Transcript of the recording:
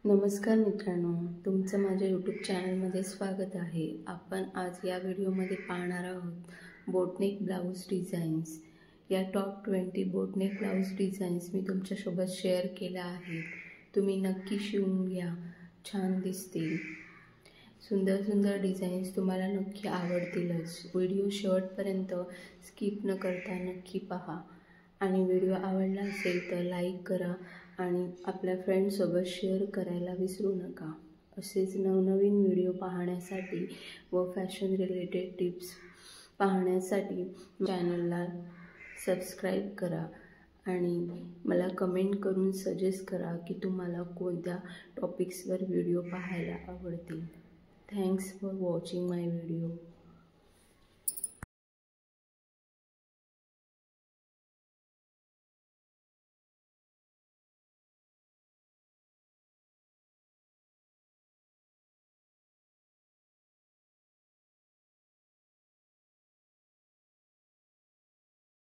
नमस्कार मित्रांनो, तुमचं माझ्या यूट्यूब चॅनलमध्ये स्वागत आहे। आपण आज या व्हिडिओमध्ये पाहणार आहोत बोटनेक ब्लाऊज डिझाईन्स। या टॉप 20 बोटनेक ब्लाऊज डिझाईन्स मी तुमच्यासोबत शेअर केल्या आहेत। तुम्ही नक्की शिवून घ्या, छान दिसतील। सुंदर सुंदर डिझाईन्स तुम्हाला नक्की आवडतीलच। व्हिडिओ शेवटपर्यंत स्किप न करता नक्की पहा आणि व्हिडिओ आवडला असेल तर लाईक करा आणि आपल्या फ्रेंड्ससोबत शेअर करायला विसरू नका। असेच नवनवीन व्हिडिओ पाहण्यासाठी व फॅशन रिलेटेड टिप्स पाहण्यासाठी चॅनलला सबस्क्राईब करा आणि मला कमेंट करून सजेस्ट करा की तुम्हाला कोणत्या टॉपिक्सवर व्हिडिओ पाहायला आवडतील। Thanks for watching my video.